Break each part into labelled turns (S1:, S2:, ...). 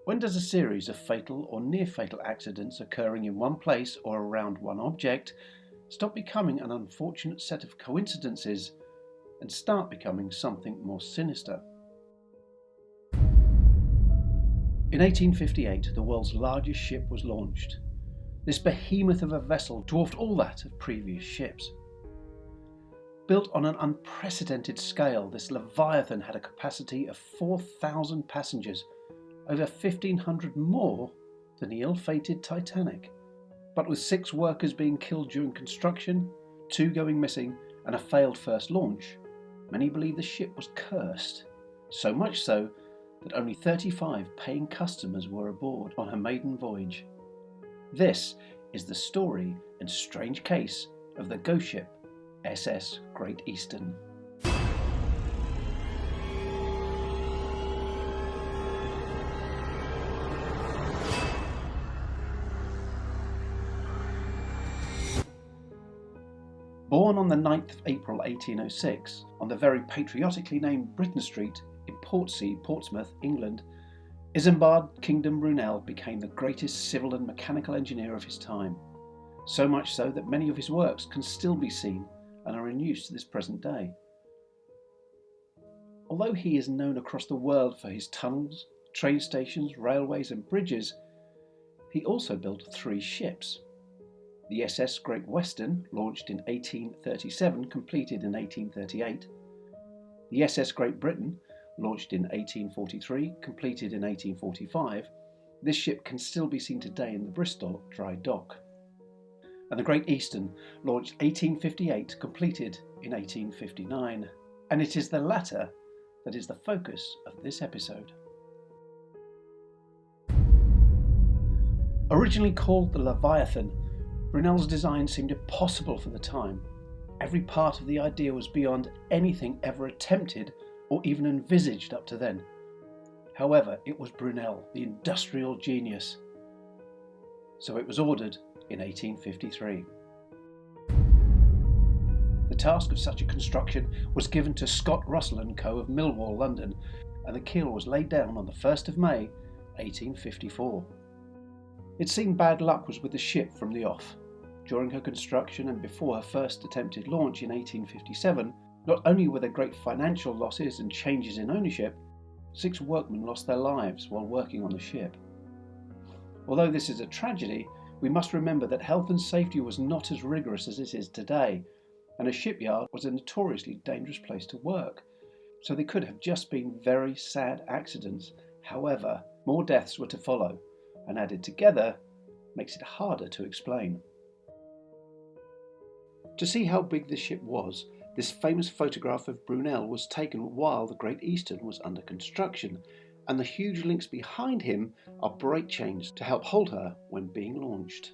S1: When does a series of fatal or near-fatal accidents occurring in one place or around one object stop becoming an unfortunate set of coincidences and start becoming something more sinister? In 1858, the world's largest ship was launched. This behemoth of a vessel dwarfed all that of previous ships. Built on an unprecedented scale, this leviathan had a capacity of 4,000 passengers, over 1,500 more than the ill-fated Titanic. But with 6 workers being killed during construction, 2 going missing, and a failed first launch, many believe the ship was cursed, so much so that only 35 paying customers were aboard on her maiden voyage. This is the story and strange case of the ghost ship SS Great Eastern. Born on the 9th of April 1806 on the very patriotically named Britain Street in Portsea, Portsmouth, England, Isambard Kingdom Brunel became the greatest civil and mechanical engineer of his time, so much so that many of his works can still be seen and are in use to this present day. Although he is known across the world for his tunnels, train stations, railways and bridges, he also built 3 ships. The SS Great Western, launched in 1837, completed in 1838. The SS Great Britain, launched in 1843, completed in 1845. This ship can still be seen today in the Bristol dry dock. And the Great Eastern, launched 1858, completed in 1859. And it is the latter that is the focus of this episode. Originally called the Leviathan, Brunel's design seemed impossible for the time. Every part of the idea was beyond anything ever attempted or even envisaged up to then. However, it was Brunel, the industrial genius. So it was ordered in 1853. The task of such a construction was given to Scott Russell & Co. of Millwall, London, and the keel was laid down on the 1st of May, 1854. It seemed bad luck was with the ship from the off. During her construction and before her first attempted launch in 1857, not only were there great financial losses and changes in ownership, 6 workmen lost their lives while working on the ship. Although this is a tragedy, we must remember that health and safety was not as rigorous as it is today, and a shipyard was a notoriously dangerous place to work, so they could have just been very sad accidents. However, more deaths were to follow, and added together makes it harder to explain. To see how big the ship was, this famous photograph of Brunel was taken while the Great Eastern was under construction, and the huge links behind him are brake chains to help hold her when being launched.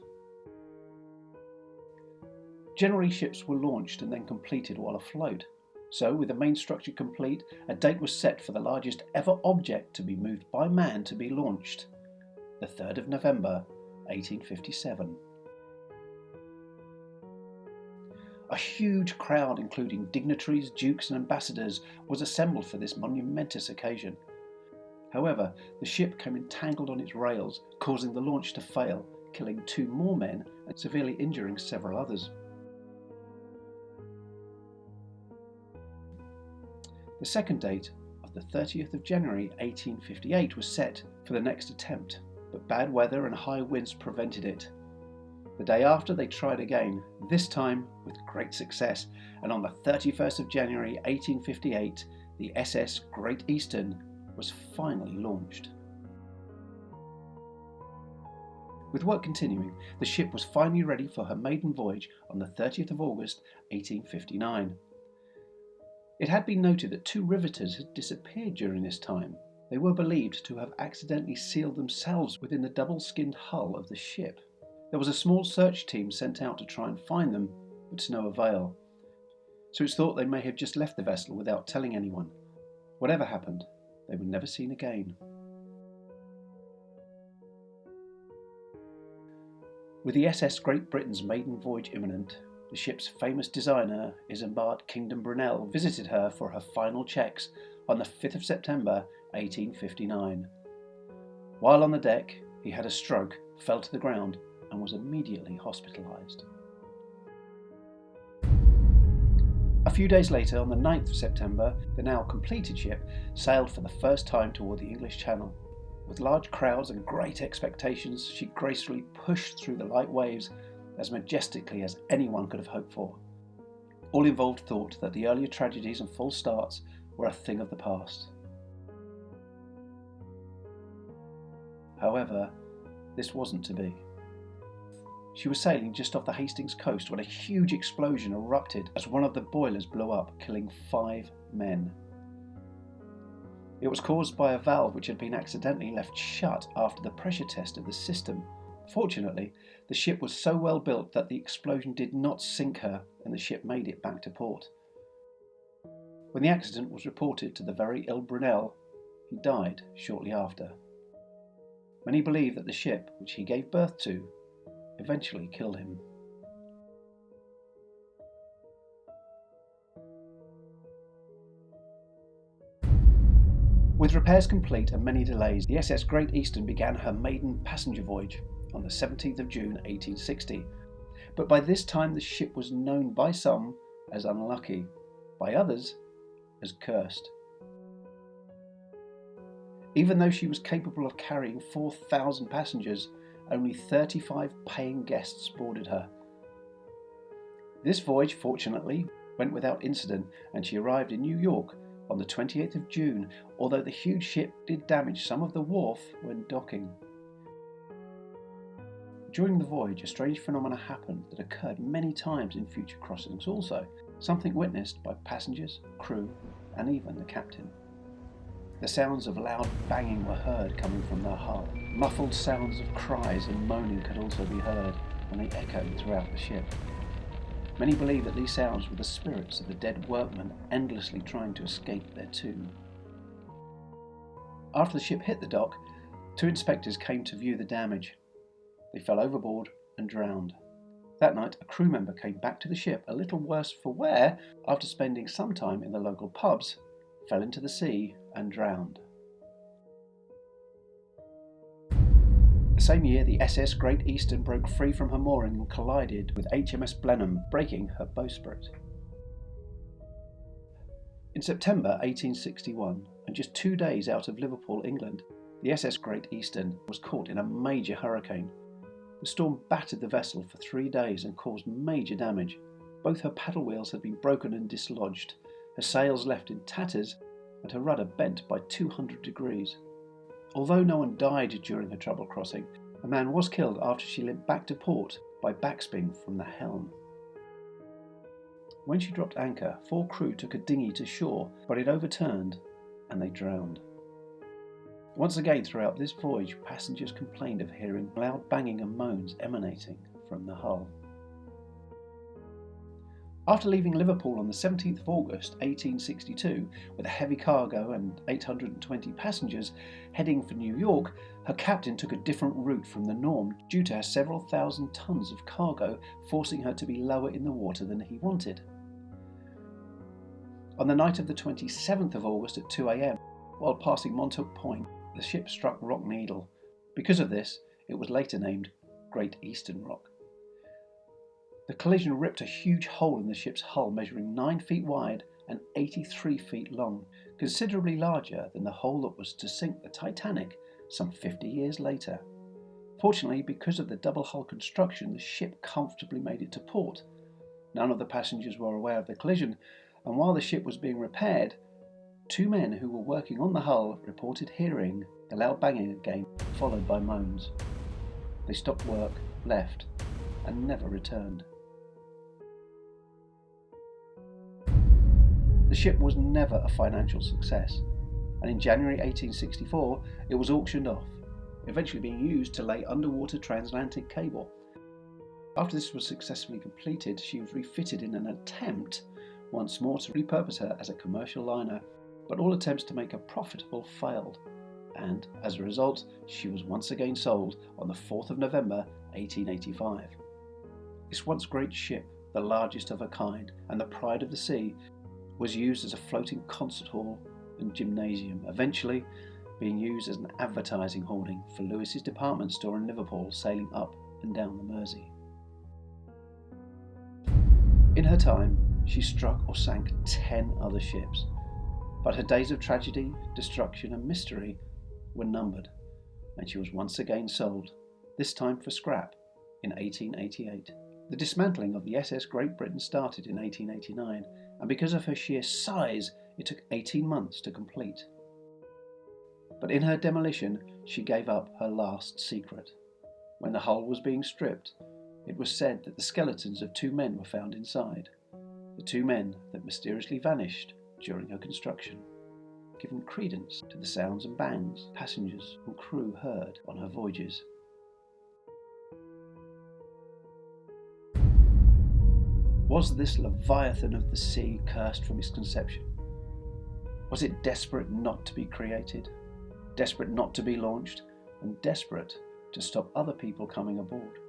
S1: Generally, ships were launched and then completed while afloat. So, with the main structure complete, a date was set for the largest ever object to be moved by man to be launched, the 3rd of November, 1857. A huge crowd, including dignitaries, dukes and ambassadors, was assembled for this monumentous occasion. However, the ship came entangled on its rails, causing the launch to fail, killing 2 more men and severely injuring several others. The second date of the 30th of January 1858 was set for the next attempt, but bad weather and high winds prevented it. The day after they tried again, this time with great success, and on the 31st of January 1858 the SS Great Eastern was finally launched. With work continuing, the ship was finally ready for her maiden voyage on the 30th of August 1859. It had been noted that 2 riveters had disappeared during this time. They were believed to have accidentally sealed themselves within the double-skinned hull of the ship. There was a small search team sent out to try and find them, but to no avail. So it's thought they may have just left the vessel without telling anyone. Whatever happened, they were never seen again. With the SS Great Britain's maiden voyage imminent, the ship's famous designer, Isambard Kingdom Brunel, visited her for her final checks on the 5th of September 1859. While on the deck, he had a stroke, fell to the ground, and was immediately hospitalised. A few days later, on the 9th of September, the now completed ship sailed for the first time toward the English Channel. With large crowds and great expectations, she gracefully pushed through the light waves as majestically as anyone could have hoped for. All involved thought that the earlier tragedies and false starts were a thing of the past. However, this wasn't to be. She was sailing just off the Hastings coast when a huge explosion erupted as one of the boilers blew up, killing 5 men. It was caused by a valve which had been accidentally left shut after the pressure test of the system. Fortunately, the ship was so well built that the explosion did not sink her and the ship made it back to port. When the accident was reported to the very ill Brunel, he died shortly after. Many believe that the ship, which he gave birth to, eventually killed him. With repairs complete and many delays, the SS Great Eastern began her maiden passenger voyage on the 17th of June 1860. But by this time the ship was known by some as unlucky, by others as cursed. Even though she was capable of carrying 4,000 passengers, only 35 paying guests boarded her. This voyage, fortunately, went without incident, and she arrived in New York on the 28th of June, although the huge ship did damage some of the wharf when docking. During the voyage, a strange phenomenon happened that occurred many times in future crossings also, something witnessed by passengers, crew, and even the captain. The sounds of loud banging were heard coming from the hull. Muffled sounds of cries and moaning could also be heard, and they echoed throughout the ship. Many believe that these sounds were the spirits of the dead workmen endlessly trying to escape their tomb. After the ship hit the dock, 2 inspectors came to view the damage. They fell overboard and drowned. That night, a crew member came back to the ship a little worse for wear after spending some time in the local pubs, fell into the sea and drowned. The same year, the SS Great Eastern broke free from her mooring and collided with HMS Blenheim, breaking her bowsprit. In September 1861, and just 2 days out of Liverpool, England, the SS Great Eastern was caught in a major hurricane. The storm battered the vessel for 3 days and caused major damage. Both her paddle wheels had been broken and dislodged, her sails left in tatters, and her rudder bent by 200 degrees. Although no one died during her trouble crossing, a man was killed after she limped back to port by backspin from the helm. When she dropped anchor, 4 crew took a dinghy to shore, but it overturned and they drowned. Once again throughout this voyage, passengers complained of hearing loud banging and moans emanating from the hull. After leaving Liverpool on the 17th of August 1862 with a heavy cargo and 820 passengers heading for New York, her captain took a different route from the norm due to her several thousand tons of cargo forcing her to be lower in the water than he wanted. On the night of the 27th of August at 2 a.m, while passing Montauk Point, the ship struck Rock Needle. Because of this, it was later named Great Eastern Rock. The collision ripped a huge hole in the ship's hull measuring 9 feet wide and 83 feet long, considerably larger than the hole that was to sink the Titanic some 50 years later. Fortunately, because of the double hull construction, the ship comfortably made it to port. None of the passengers were aware of the collision, and while the ship was being repaired, 2 men who were working on the hull reported hearing the loud banging again, followed by moans. They stopped work, left, and never returned. The ship was never a financial success, and in January 1864 it was auctioned off, eventually being used to lay underwater transatlantic cable. After this was successfully completed, she was refitted in an attempt once more to repurpose her as a commercial liner, but all attempts to make her profitable failed, and as a result she was once again sold on the 4th of November 1885. This once great ship, the largest of her kind and the pride of the sea, was used as a floating concert hall and gymnasium. Eventually, being used as an advertising hoarding for Lewis's department store in Liverpool, sailing up and down the Mersey. In her time, she struck or sank 10 other ships, but her days of tragedy, destruction and mystery were numbered, and she was once again sold, this time for scrap, in 1888. The dismantling of the SS Great Britain started in 1889, and because of her sheer size, it took 18 months to complete. But in her demolition, she gave up her last secret. When the hull was being stripped, it was said that the skeletons of 2 men were found inside, the 2 men that mysteriously vanished during her construction, giving credence to the sounds and bangs passengers and crew heard on her voyages. Was this leviathan of the sea cursed from its conception? Was it desperate not to be created, desperate not to be launched, and desperate to stop other people coming aboard?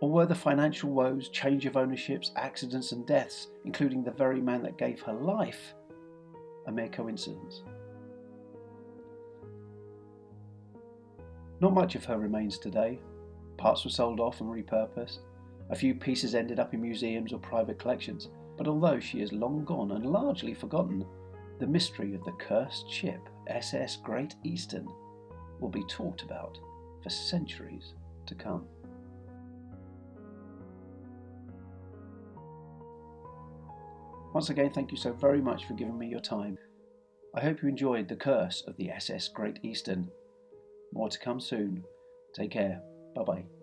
S1: Or were the financial woes, change of ownerships, accidents and deaths, including the very man that gave her life, a mere coincidence? Not much of her remains today. Parts were sold off and repurposed. A few pieces ended up in museums or private collections, but although she is long gone and largely forgotten, the mystery of the cursed ship SS Great Eastern will be talked about for centuries to come. Once again, thank you so very much for giving me your time. I hope you enjoyed the curse of the SS Great Eastern. More to come soon. Take care. Bye bye.